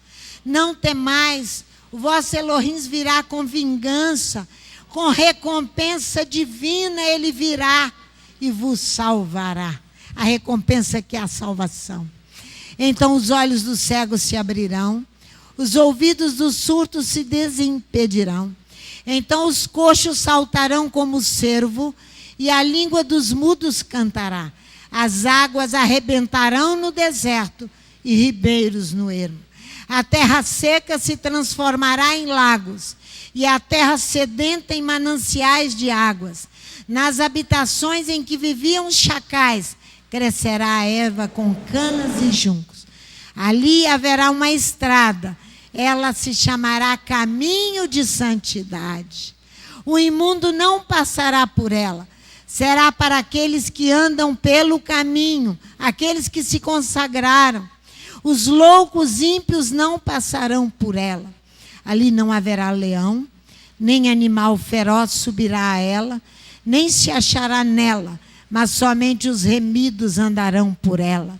não temais, o vosso Elohim virá com vingança, com recompensa divina ele virá e vos salvará. A recompensa que é a salvação. Então os olhos dos cegos se abrirão, os ouvidos dos surdos se desimpedirão. Então os coxos saltarão como o cervo, e a língua dos mudos cantará. As águas arrebentarão no deserto, e ribeiros no ermo. A terra seca se transformará em lagos, e a terra sedenta em mananciais de águas. Nas habitações em que viviam os chacais, crescerá a erva com canas e juncos. Ali haverá uma estrada, ela se chamará caminho de santidade. O imundo não passará por ela, será para aqueles que andam pelo caminho, aqueles que se consagraram. Os loucos ímpios não passarão por ela. Ali não haverá leão, nem animal feroz subirá a ela, nem se achará nela, mas somente os remidos andarão por ela.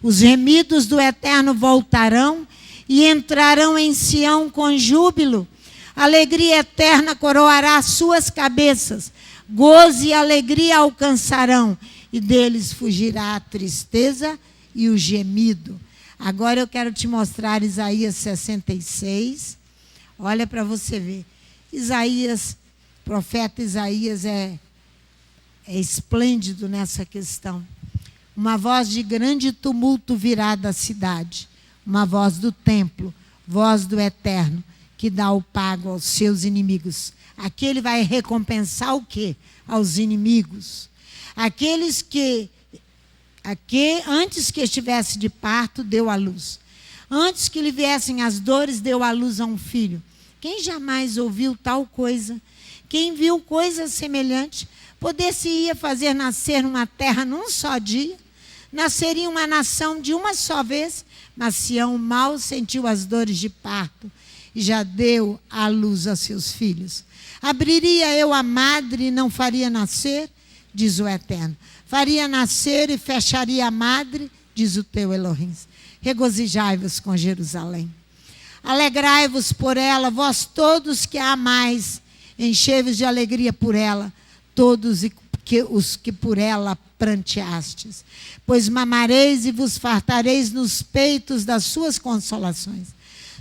Os remidos do Eterno voltarão e entrarão em Sião com júbilo. Alegria eterna coroará suas cabeças. Gozo e alegria alcançarão, e deles fugirá a tristeza e o gemido. Agora eu quero te mostrar Isaías 66. Olha para você ver. Isaías, profeta Isaías é esplêndido nessa questão. Uma voz de grande tumulto virá da cidade. Uma voz do templo, voz do Eterno, que dá o pago aos seus inimigos. Aqui ele vai recompensar o quê? Aos inimigos. Aqueles que antes que estivesse de parto, deu à luz. Antes que lhe viessem as dores, deu à luz a um filho. Quem jamais ouviu tal coisa? Quem viu coisa semelhante? Poder-se-ia fazer nascer numa terra num só dia? Nasceria uma nação de uma só vez? Mas Sião mal sentiu as dores de parto e já deu à luz a seus filhos. Abriria eu a madre e não faria nascer? Diz o Eterno. Faria nascer e fecharia a madre? Diz o teu Elohim. Regozijai-vos com Jerusalém. Alegrai-vos por ela, vós todos que a amais. Enchei-vos de alegria por ela, todos os que por ela pranteastes. Pois mamareis e vos fartareis nos peitos das suas consolações.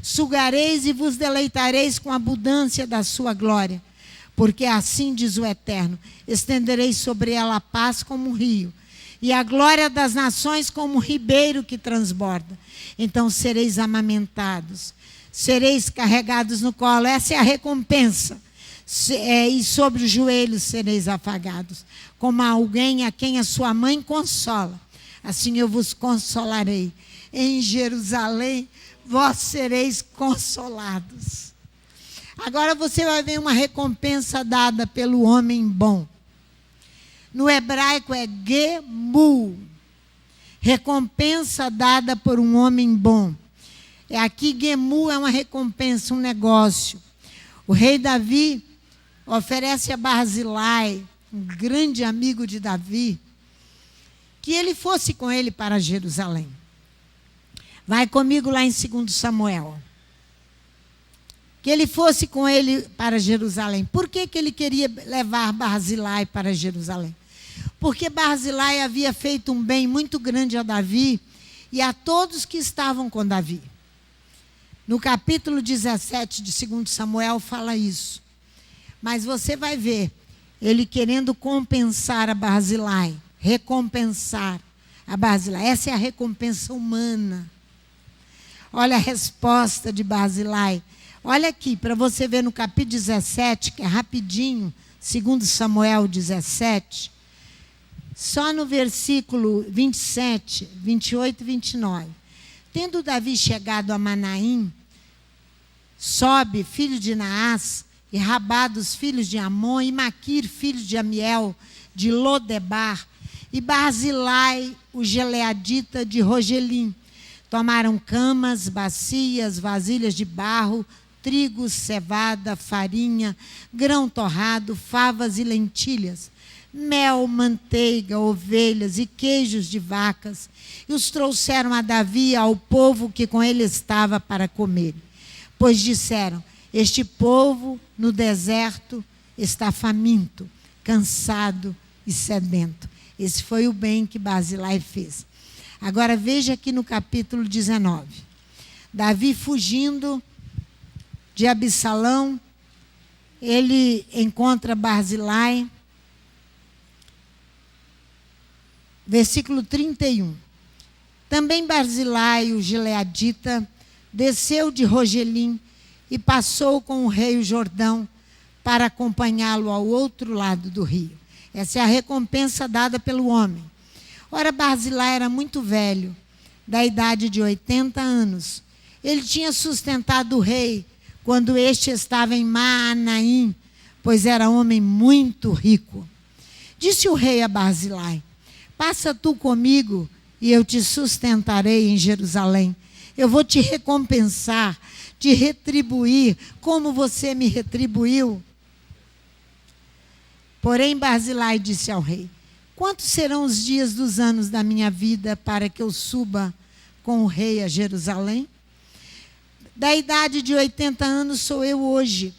sugareis e vos deleitareis com a abundância da sua glória. Porque assim diz o Eterno: estenderei sobre ela a paz como um rio, e a glória das nações como um ribeiro que transborda. Então sereis amamentados, sereis carregados no colo. Essa é a recompensa. E sobre os joelhos sereis afagados, como alguém a quem a sua mãe consola. Assim eu vos consolarei. Em Jerusalém vós sereis consolados. Agora você vai ver uma recompensa dada pelo homem bom. No hebraico é Gemu. Recompensa dada por um homem bom. Aqui Gemu é uma recompensa, um negócio. O rei Davi oferece a Barzilai, um grande amigo de Davi, que ele fosse com ele para Jerusalém. Vai comigo lá em 2 Samuel. Que ele fosse com ele para Jerusalém. Por que ele queria levar Barzilai para Jerusalém? Porque Barzilai havia feito um bem muito grande a Davi e a todos que estavam com Davi. No capítulo 17 de 2 Samuel fala isso. Mas você vai ver ele querendo compensar a Barzilai, recompensar a Barzilai. Essa é a recompensa humana. Olha a resposta de Barzilai. Olha aqui, para você ver no capítulo 17, que é rapidinho, 2 Samuel 17, só no versículo 27, 28 e 29. Tendo Davi chegado a Manaim, Sobe, filho de Naás, e Rabá dos filhos de Amon, e Maquir, filho de Amiel, de Lodebar, e Barzilai, o Gileadita de Rogelim. Tomaram camas, bacias, vasilhas de barro, trigo, cevada, farinha, grão torrado, favas e lentilhas, mel, manteiga, ovelhas e queijos de vacas, e os trouxeram a Davi e ao povo que com ele estava para comer. Pois disseram: este povo no deserto está faminto, cansado e sedento. Esse foi o bem que Barzilai fez. Agora veja aqui no capítulo 19. Davi fugindo de Absalão, ele encontra Barzilai. Versículo 31. Também Barzilai, o gileadita, desceu de Rogelim e passou com o rei o Jordão para acompanhá-lo ao outro lado do rio. Essa é a recompensa dada pelo homem. Ora, Barzilai era muito velho, da idade de 80 anos. Ele tinha sustentado o rei quando este estava em Maanaim, pois era homem muito rico. Disse o rei a Barzilai: passa tu comigo e eu te sustentarei em Jerusalém. Eu vou te recompensar, te retribuir como você me retribuiu. Porém, Barzilai disse ao rei: quantos serão os dias dos anos da minha vida para que eu suba com o rei a Jerusalém? Da idade de 80 anos sou eu hoje.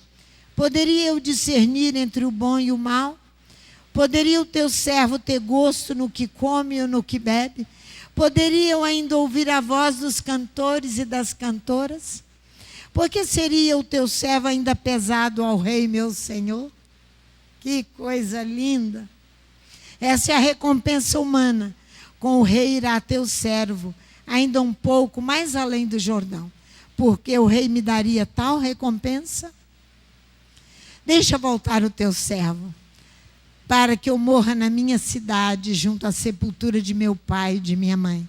Poderia eu discernir entre o bom e o mal? Poderia o teu servo ter gosto no que come ou no que bebe? Poderia eu ainda ouvir a voz dos cantores e das cantoras? Por que seria o teu servo ainda pesado ao rei, meu senhor? Que coisa linda! Essa é a recompensa humana. Com o rei irá teu servo, ainda um pouco mais além do Jordão, porque o rei me daria tal recompensa? Deixa voltar o teu servo, para que eu morra na minha cidade, junto à sepultura de meu pai e de minha mãe.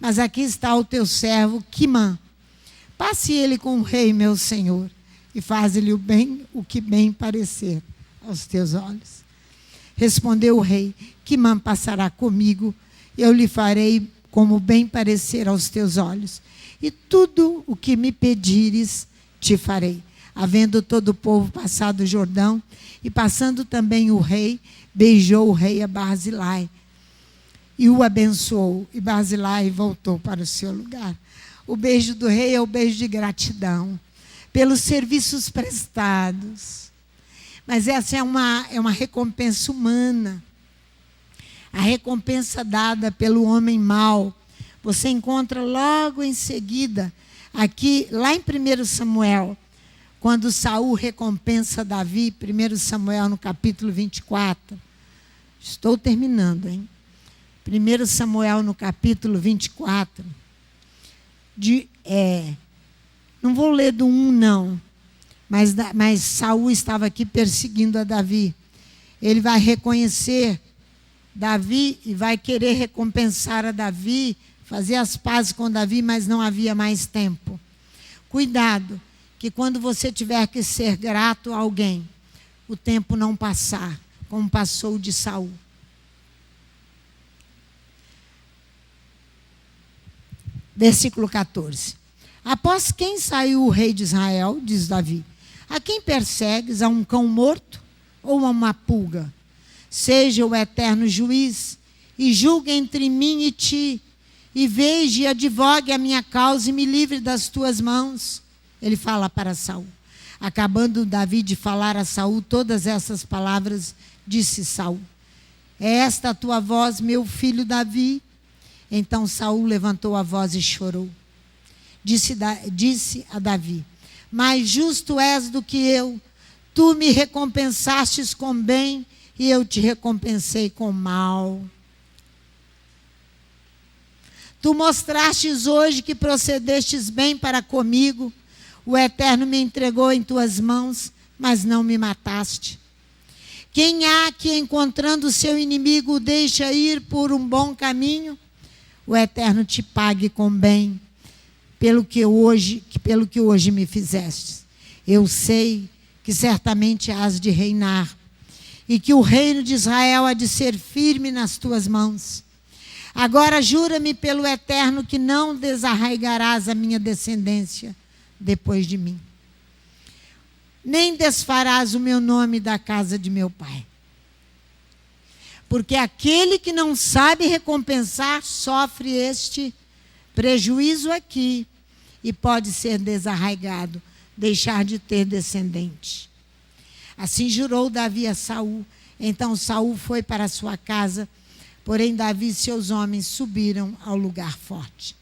Mas aqui está o teu servo, Quimã. Passe ele com o rei, meu senhor, e faz-lhe o que bem parecer aos teus olhos. Respondeu o rei: Quimã passará comigo, e eu lhe farei como bem parecer aos teus olhos. E tudo o que me pedires, te farei. Havendo todo o povo passado o Jordão, e passando também o rei, beijou o rei a Barzilai, e o abençoou, e Barzilai voltou para o seu lugar. O beijo do rei é o beijo de gratidão, pelos serviços prestados. Mas essa é uma recompensa humana. A recompensa dada pelo homem mau. Você encontra logo em seguida Aqui, lá em 1 Samuel, quando Saul recompensa Davi, 1 Samuel no capítulo 24, estou terminando, hein? 1 Samuel no capítulo 24, não vou ler do 1 não, mas Saul estava aqui perseguindo a Davi. Ele vai reconhecer Davi e vai querer recompensar a Davi, fazer as pazes com Davi, mas não havia mais tempo. Cuidado, que quando você tiver que ser grato a alguém, o tempo não passar, como passou o de Saul. Versículo 14. Após quem saiu o rei de Israel, diz Davi, a quem persegues? A um cão morto ou a uma pulga? Seja o eterno juiz e julgue entre mim e ti, e veja e advogue a minha causa e me livre das tuas mãos. Ele fala para Saul. Acabando Davi de falar a Saul todas essas palavras, disse Saul, é esta a tua voz, meu filho Davi? Então Saul levantou a voz e chorou. Disse a Davi, mais justo és do que eu, tu me recompensastes com bem e eu te recompensei com mal. Tu mostrastes hoje que procedestes bem para comigo, o Eterno me entregou em tuas mãos, mas não me mataste. Quem há que, encontrando seu inimigo, o deixa ir por um bom caminho? O Eterno te pague com bem, pelo que hoje me fizeste. Eu sei que certamente hás de reinar, e que o reino de Israel há de ser firme nas tuas mãos. Agora jura-me pelo Eterno que não desarraigarás a minha descendência depois de mim, nem desfarás o meu nome da casa de meu pai. Porque aquele que não sabe recompensar sofre este prejuízo aqui e pode ser desarraigado, deixar de ter descendente. Assim jurou Davi a Saul. Então Saul foi para a sua casa, porém Davi e seus homens subiram ao lugar forte.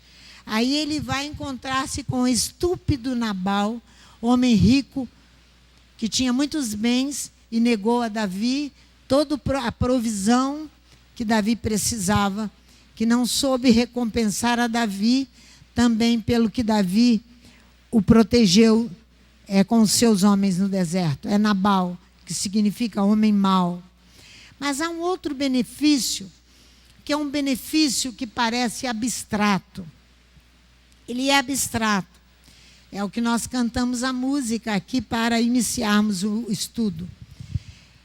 Aí ele vai encontrar-se com o estúpido Nabal, homem rico, que tinha muitos bens e negou a Davi toda a provisão que Davi precisava, que não soube recompensar a Davi também pelo que Davi o protegeu com os seus homens no deserto. É Nabal, que significa homem mau. Mas há um outro benefício, que é um benefício que parece abstrato. Ele é abstrato. É o que nós cantamos a música aqui para iniciarmos o estudo.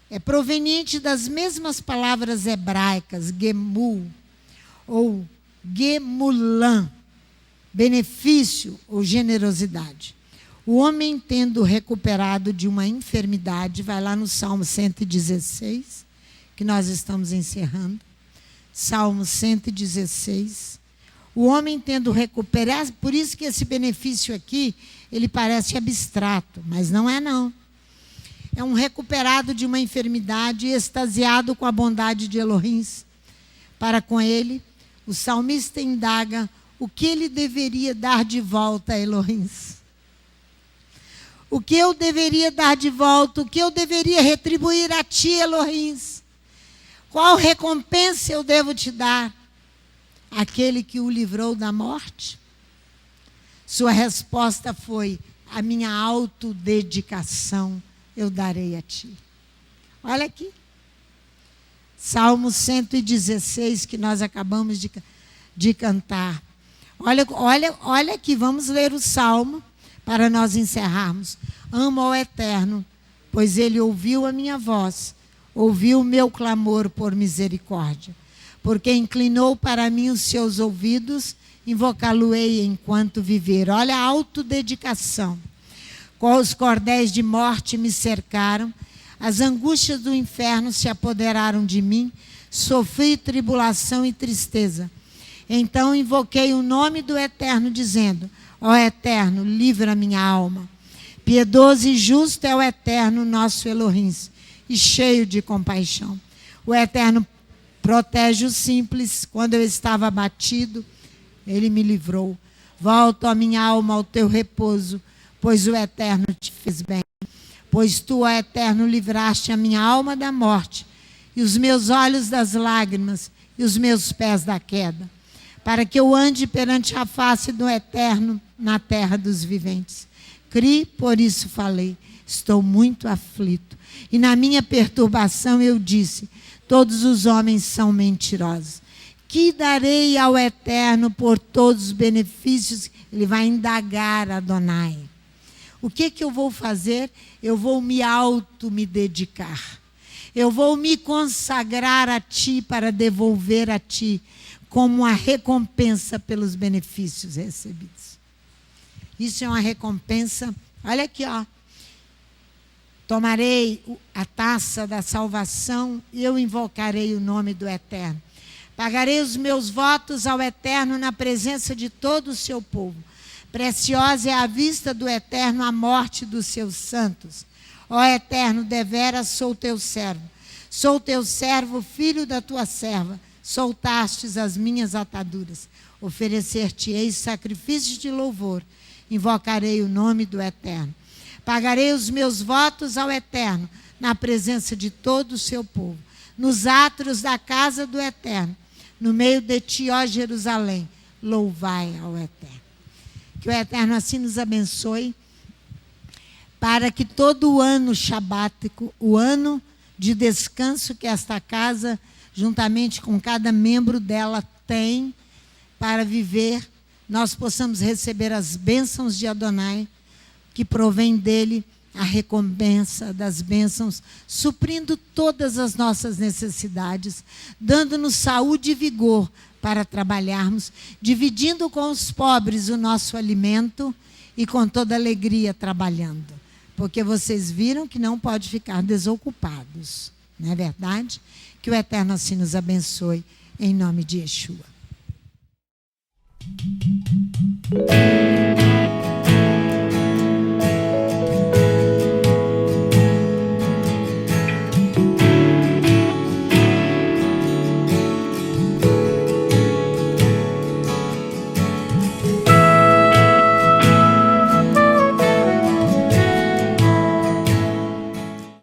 É proveniente das mesmas palavras hebraicas, gemul ou gemulan, benefício ou generosidade. O homem, tendo recuperado de uma enfermidade, vai lá no Salmo 116, que nós estamos encerrando. Salmo 116. O homem tendo recuperado, por isso que esse benefício aqui, ele parece abstrato, mas não é não. É um recuperado de uma enfermidade, extasiado com a bondade de Elohim. Para com ele, o salmista indaga o que ele deveria dar de volta a Elohim. O que eu deveria dar de volta, o que eu deveria retribuir a ti, Elohim? Qual recompensa eu devo te dar? Aquele que o livrou da morte? Sua resposta foi, a minha autodedicação eu darei a ti. Olha aqui. Salmo 116, que nós acabamos de cantar. Olha aqui, vamos ler o Salmo para nós encerrarmos. Amo ao Eterno, pois ele ouviu a minha voz, ouviu o meu clamor por misericórdia. Porque inclinou para mim os seus ouvidos, invocá-lo-ei enquanto viver. Olha a autodedicação. Os cordéis de morte me cercaram, as angústias do inferno se apoderaram de mim, sofri tribulação e tristeza. Então invoquei o nome do Eterno, dizendo, ó Eterno, livra minha alma. Piedoso e justo é o Eterno, nosso Elohim, e cheio de compaixão. O Eterno protege os simples. Quando eu estava abatido, ele me livrou. Volto a minha alma ao teu repouso, pois o Eterno te fez bem. Pois tu, ó Eterno, livraste a minha alma da morte, e os meus olhos das lágrimas, e os meus pés da queda, para que eu ande perante a face do Eterno na terra dos viventes. Cri, por isso falei, estou muito aflito. E na minha perturbação eu disse, todos os homens são mentirosos. Que darei ao Eterno por todos os benefícios? Ele vai indagar Adonai. O que eu vou fazer? Eu vou me dedicar. Eu vou me consagrar a ti para devolver a ti como uma recompensa pelos benefícios recebidos. Isso é uma recompensa. Olha aqui, ó. Tomarei a taça da salvação e eu invocarei o nome do Eterno. Pagarei os meus votos ao Eterno na presença de todo o seu povo. Preciosa é a vista do Eterno a morte dos seus santos. Ó Eterno, deveras sou teu servo. Sou teu servo, filho da tua serva. Soltastes as minhas ataduras. Oferecer-te-ei sacrifícios de louvor. Invocarei o nome do Eterno. Pagarei os meus votos ao Eterno na presença de todo o seu povo. Nos átrios da casa do Eterno. No meio de ti, ó Jerusalém, louvai ao Eterno. Que o Eterno assim nos abençoe, para que todo o ano sabático, o ano de descanso que esta casa, juntamente com cada membro dela, tem para viver, nós possamos receber as bênçãos de Adonai, que provém dele a recompensa das bênçãos, suprindo todas as nossas necessidades, dando-nos saúde e vigor para trabalharmos, dividindo com os pobres o nosso alimento e com toda alegria trabalhando. Porque vocês viram que não pode ficar desocupados, não é verdade? Que o Eterno assim nos abençoe, em nome de Yeshua.